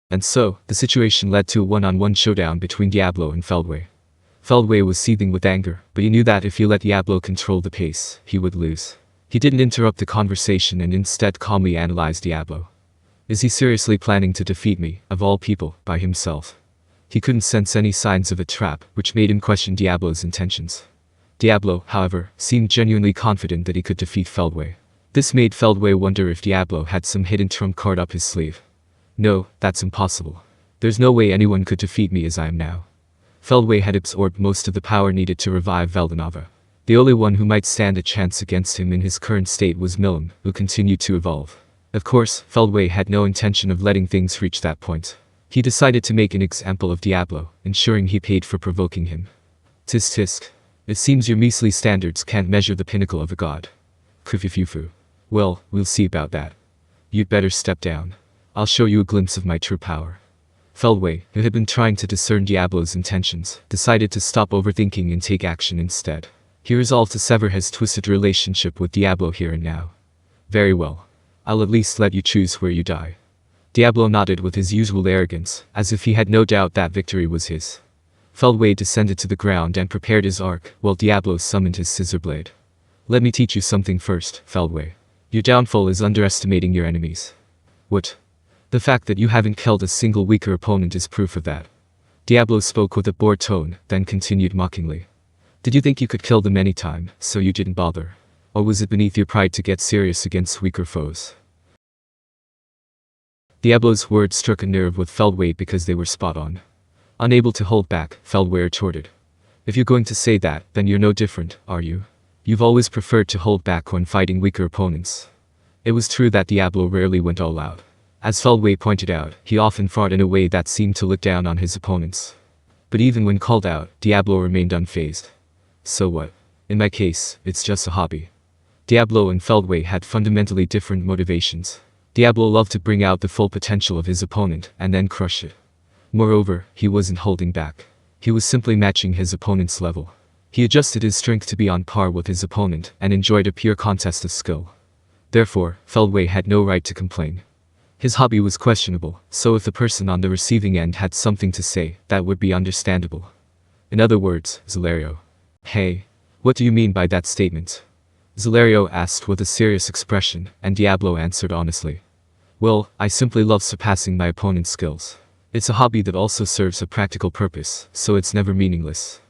And so, the situation led to a one-on-one showdown between Diablo and Feldway. Feldway was seething with anger, but he knew that if he let Diablo control the pace, he would lose. He didn't interrupt the conversation and instead calmly analyzed Diablo. Is he seriously planning to defeat me, of all people, by himself? He couldn't sense any signs of a trap, which made him question Diablo's intentions. Diablo, however, seemed genuinely confident that he could defeat Feldway. This made Feldway wonder if Diablo had some hidden trump card up his sleeve. No, that's impossible. There's no way anyone could defeat me as I am now. Feldway had absorbed most of the power needed to revive Veldanava. The only one who might stand a chance against him in his current state was Milim, who continued to evolve. Of course, Feldway had no intention of letting things reach that point. He decided to make an example of Diablo, ensuring he paid for provoking him. Tisk tisk. It seems your measly standards can't measure the pinnacle of a god. Krififufu. Well, we'll see about that. You'd better step down. I'll show you a glimpse of my true power. Feldway, who had been trying to discern Diablo's intentions, decided to stop overthinking and take action instead. He resolved to sever his twisted relationship with Diablo here and now. Very well. I'll at least let you choose where you die. Diablo nodded with his usual arrogance, as if he had no doubt that victory was his. Feldway descended to the ground and prepared his arc, while Diablo summoned his scissor blade. Let me teach you something first, Feldway. Your downfall is underestimating your enemies. What? The fact that you haven't killed a single weaker opponent is proof of that. Diablo spoke with a bored tone, then continued mockingly. Did you think you could kill them anytime, so you didn't bother? Or was it beneath your pride to get serious against weaker foes? Diablo's words struck a nerve with Feldway because they were spot on. Unable to hold back, Feldway retorted. If you're going to say that, then you're no different, are you? You've always preferred to hold back when fighting weaker opponents. It was true that Diablo rarely went all out. As Feldway pointed out, he often fought in a way that seemed to look down on his opponents. But even when called out, Diablo remained unfazed. So what? In my case, it's just a hobby. Diablo and Feldway had fundamentally different motivations. Diablo loved to bring out the full potential of his opponent and then crush it. Moreover, he wasn't holding back. He was simply matching his opponent's level. He adjusted his strength to be on par with his opponent and enjoyed a pure contest of skill. Therefore, Feldway had no right to complain. His hobby was questionable, so if the person on the receiving end had something to say, that would be understandable. In other words, Zelario. Hey, what do you mean by that statement? Zelario asked with a serious expression, and Diablo answered honestly. Well, I simply love surpassing my opponent's skills. It's a hobby that also serves a practical purpose, so it's never meaningless.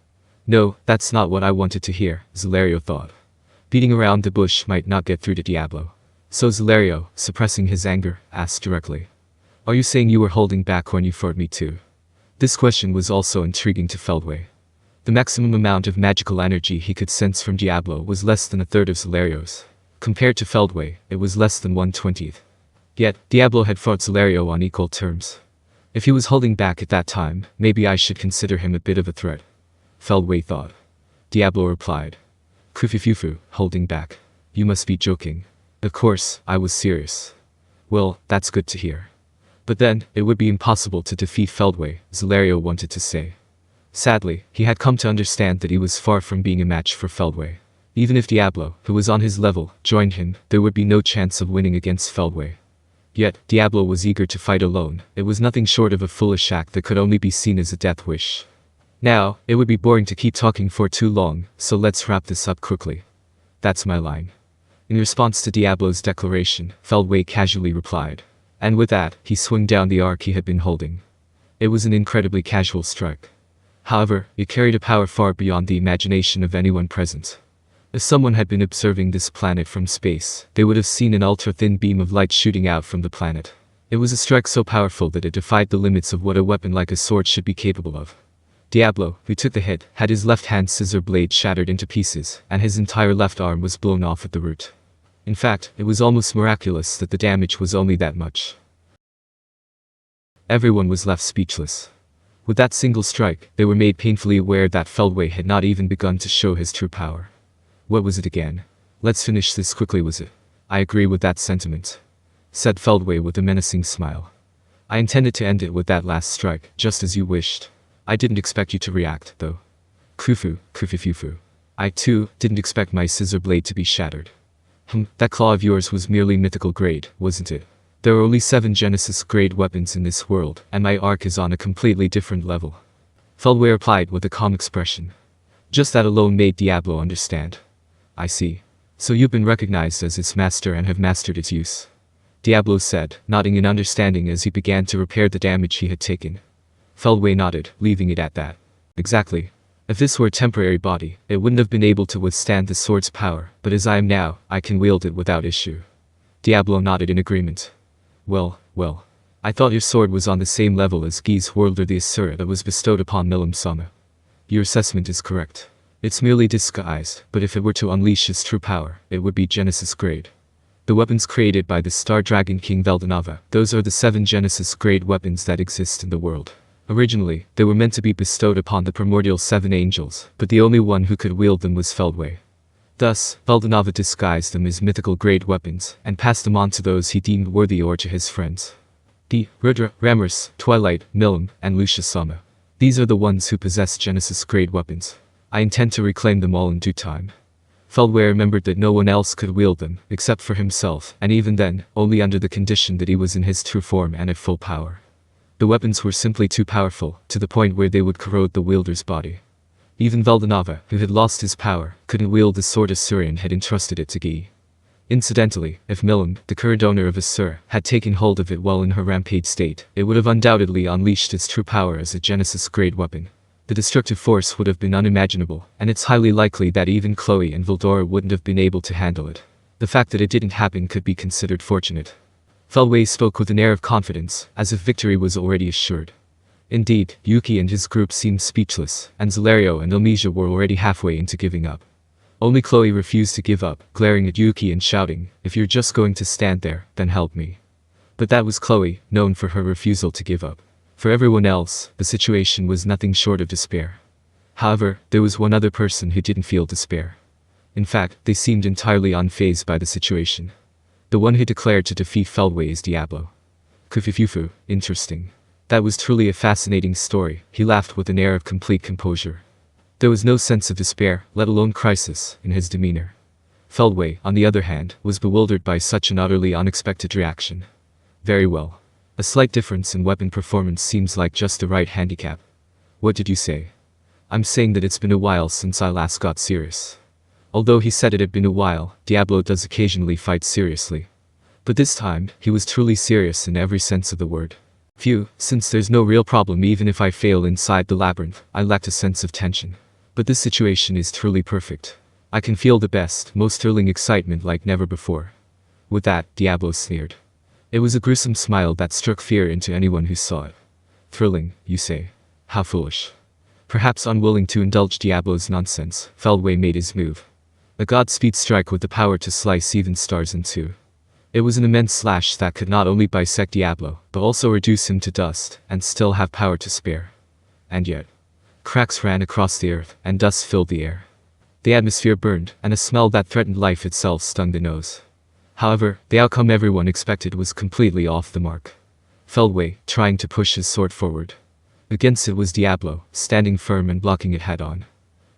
No, that's not what I wanted to hear, Zelario thought. Beating around the bush might not get through to Diablo. So Zelario, suppressing his anger, asked directly. Are you saying you were holding back when you fought me too? This question was also intriguing to Feldway. The maximum amount of magical energy he could sense from Diablo was less than a third of Zelario's. Compared to Feldway, it was less than 1/20th. Yet, Diablo had fought Zelario on equal terms. If he was holding back at that time, maybe I should consider him a bit of a threat. Feldway thought. Diablo replied. Krififufu, holding back. You must be joking. Of course, I was serious. Well, that's good to hear. But then, it would be impossible to defeat Feldway, Zelario wanted to say. Sadly, he had come to understand that he was far from being a match for Feldway. Even if Diablo, who was on his level, joined him, there would be no chance of winning against Feldway. Yet, Diablo was eager to fight alone. It was nothing short of a foolish act that could only be seen as a death wish. Now, it would be boring to keep talking for too long, so let's wrap this up quickly. That's my line. In response to Diablo's declaration, Feldway casually replied. And with that, he swung down the arc he had been holding. It was an incredibly casual strike. However, it carried a power far beyond the imagination of anyone present. If someone had been observing this planet from space, they would have seen an ultra-thin beam of light shooting out from the planet. It was a strike so powerful that it defied the limits of what a weapon like a sword should be capable of. Diablo, who took the hit, had his left-hand scissor blade shattered into pieces, and his entire left arm was blown off at the root. In fact, it was almost miraculous that the damage was only that much. Everyone was left speechless. With that single strike, they were made painfully aware that Feldway had not even begun to show his true power. What was it again? Let's finish this quickly, was it? I agree with that sentiment, said Feldway with a menacing smile. I intended to end it with that last strike, just as you wished. I didn't expect you to react, though. Krififufu. I, too, didn't expect my scissor blade to be shattered. That claw of yours was merely mythical grade, wasn't it? There are only 7 Genesis-grade weapons in this world, and my arc is on a completely different level. Feldway replied with a calm expression. Just that alone made Diablo understand. I see. So you've been recognized as its master and have mastered its use. Diablo said, nodding in understanding as he began to repair the damage he had taken. Feldway nodded, leaving it at that. Exactly. If this were a temporary body, it wouldn't have been able to withstand the sword's power, but as I am now, I can wield it without issue. Diablo nodded in agreement. Well. I thought your sword was on the same level as Guy's World or the Asura that was bestowed upon Milim Sama. Your assessment is correct. It's merely disguised, but if it were to unleash its true power, it would be Genesis grade. The weapons created by the Star Dragon King Veldanava, those are the 7 Genesis grade weapons that exist in the world. Originally, they were meant to be bestowed upon the primordial 7 angels, but the only one who could wield them was Feldway. Thus, Veldanava disguised them as mythical grade weapons, and passed them on to those he deemed worthy or to his friends. Rudra, Ramrus, Twilight, Milim, and Lucia Sama. These are the ones who possess Genesis-grade weapons. I intend to reclaim them all in due time. Feldway remembered that no one else could wield them, except for himself, and even then, only under the condition that he was in his true form and at full power. The weapons were simply too powerful, to the point where they would corrode the wielder's body. Even Veldanava, who had lost his power, couldn't wield the sword Asurian had entrusted it to Guy. Incidentally, if Milim, the current owner of Asura, had taken hold of it while in her rampage state, it would have undoubtedly unleashed its true power as a Genesis-grade weapon. The destructive force would have been unimaginable, and it's highly likely that even Chloe and Vildora wouldn't have been able to handle it. The fact that it didn't happen could be considered fortunate. Feldway spoke with an air of confidence, as if victory was already assured. Indeed, Yuki and his group seemed speechless, and Zelario and Ilmesia were already halfway into giving up. Only Chloe refused to give up, glaring at Yuki and shouting, "If you're just going to stand there, then help me." But that was Chloe, known for her refusal to give up. For everyone else, the situation was nothing short of despair. However, there was one other person who didn't feel despair. In fact, they seemed entirely unfazed by the situation. The one who declared to defeat Feldway is Diablo. Kufufufu, interesting. That was truly a fascinating story, he laughed with an air of complete composure. There was no sense of despair, let alone crisis, in his demeanor. Feldway, on the other hand, was bewildered by such an utterly unexpected reaction. Very well. A slight difference in weapon performance seems like just the right handicap. What did you say? I'm saying that it's been a while since I last got serious. Although he said it had been a while, Diablo does occasionally fight seriously. But this time, he was truly serious in every sense of the word. Phew, since there's no real problem even if I fail inside the labyrinth, I lacked a sense of tension. But this situation is truly perfect. I can feel the best, most thrilling excitement like never before. With that, Diablo sneered. It was a gruesome smile that struck fear into anyone who saw it. Thrilling, you say? How foolish. Perhaps unwilling to indulge Diablo's nonsense, Feldway made his move. A Godspeed strike with the power to slice even stars in two. It was an immense slash that could not only bisect Diablo, but also reduce him to dust, and still have power to spare. And yet, cracks ran across the earth, and dust filled the air. The atmosphere burned, and a smell that threatened life itself stung the nose. However, the outcome everyone expected was completely off the mark. Feldway, trying to push his sword forward. Against it was Diablo, standing firm and blocking it head-on.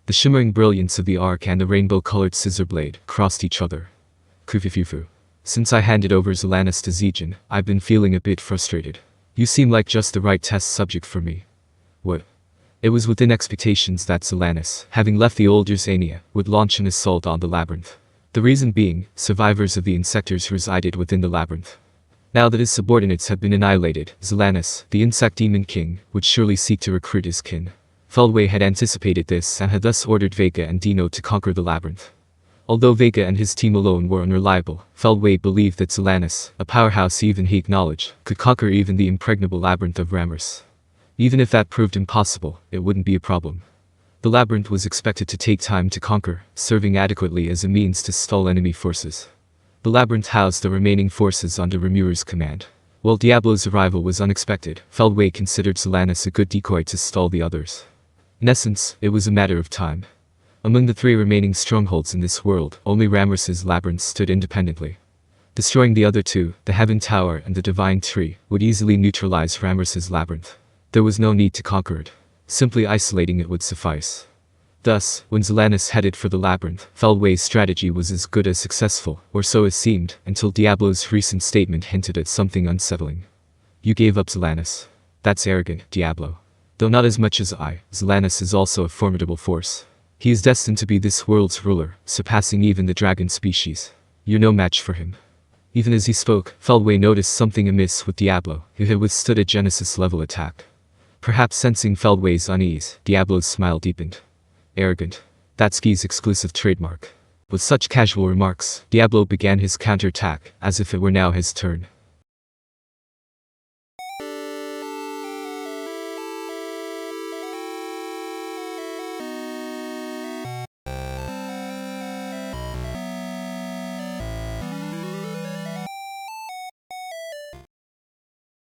The shimmering brilliance of the arc and the rainbow-colored scissor blade crossed each other. Kufufufu. Since I handed over Zelanis to Zijin, I've been feeling a bit frustrated. You seem like just the right test subject for me. What? It was within expectations that Zelanis, having left the old Ursania, would launch an assault on the labyrinth. The reason being, survivors of the insectors resided within the labyrinth. Now that his subordinates had been annihilated, Zelanis, the insect demon king, would surely seek to recruit his kin. Feldway had anticipated this and had thus ordered Vega and Dino to conquer the labyrinth. Although Vega and his team alone were unreliable, Feldway believed that Zelanis, a powerhouse even he acknowledged, could conquer even the impregnable labyrinth of Ramrus. Even if that proved impossible, it wouldn't be a problem. The labyrinth was expected to take time to conquer, serving adequately as a means to stall enemy forces. The labyrinth housed the remaining forces under Remuru's command. While Diablo's arrival was unexpected, Feldway considered Zelanis a good decoy to stall the others. In essence, it was a matter of time. Among the 3 remaining strongholds in this world, only Ramrus's labyrinth stood independently. Destroying the other 2, the Heaven Tower and the Divine Tree, would easily neutralize Ramrus's labyrinth. There was no need to conquer it. Simply isolating it would suffice. Thus, when Zelanis headed for the labyrinth, Feldway's strategy was as good as successful, or so it seemed, until Diablo's recent statement hinted at something unsettling. You gave up Zelanis. That's arrogant, Diablo. Though not as much as I, Zelanis is also a formidable force. He is destined to be this world's ruler, surpassing even the dragon species. You're no match for him. Even as he spoke, Feldway noticed something amiss with Diablo, who had withstood a Genesis-level attack. Perhaps sensing Feldway's unease, Diablo's smile deepened. Arrogant. That's Ski's exclusive trademark. With such casual remarks, Diablo began his counterattack, as if it were now his turn.